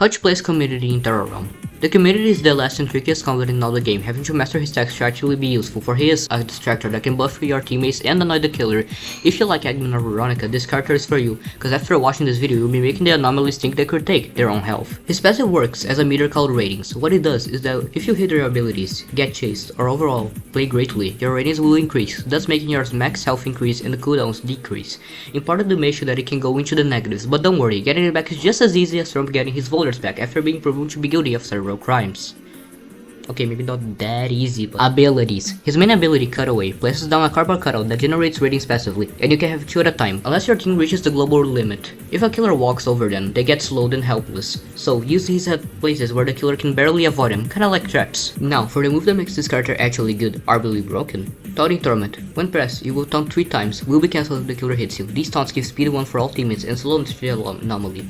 How to place Community in Terror Realm. The Community is the last and trickiest combat in all the game, having to master his text to actually be useful, for he is a distractor that can buff your teammates and annoy the killer. If you like Agman or Veronica, this character is for you, cause after watching this video you'll be making the anomalies think they could take their own health. His passive works as a meter called ratings. What it does is that if you hit your abilities, get chased, or overall play greatly, your ratings will increase, thus making your max health increase and the cooldowns decrease. In part of the mission that it can go into the negatives, but don't worry, getting it back is just as easy as Trump getting his voters back after being proven to be guilty of several crimes. Okay, maybe not that easy, but abilities. His main ability, Cutaway, places down a cardboard cutout that generates ratings passively, and you can have 2 at a time, unless your team reaches the global limit. If a killer walks over them, they get slowed and helpless, so use these at places where the killer can barely avoid them, kinda like traps. Now, for the move that makes this character actually good, arguably broken. Taunting Torment. When pressed, you will taunt 3 times, will be cancelled if the killer hits you. These taunts give speed 1 for all teammates and slowness to the anomaly.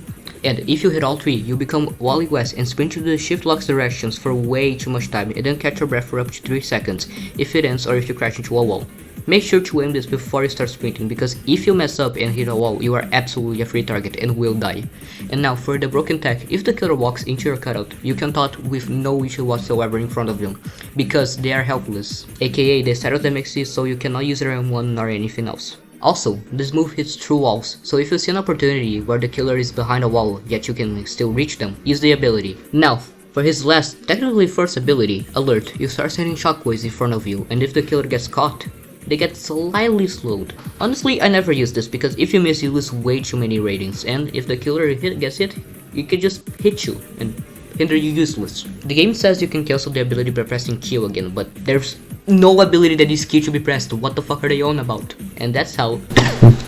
And if you hit all 3, you become Wally West and sprint to the shift locks directions for way too much time and then catch your breath for up to 3 seconds, if it ends or if you crash into a wall. Make sure to aim this before you start sprinting, because if you mess up and hit a wall, you are absolutely a free target and will die. And now for the broken tech, if the killer walks into your cutout, you can taunt with no issue whatsoever in front of them, because they are helpless, aka the status that makes it so you cannot use it on one or anything else. Also, this move hits through walls, so if you see an opportunity where the killer is behind a wall yet you can still reach them, use the ability. Now, for his last, technically first ability, Alert, you start sending shockwaves in front of you, and if the killer gets caught, they get slightly slowed. Honestly, I never use this because if you miss you lose way too many ratings, and if the killer gets hit, it can just hit you and render you useless. The game says you can cancel the ability by pressing Q again, but there's no ability that is Q to be pressed. What the fuck are they on about? And that's how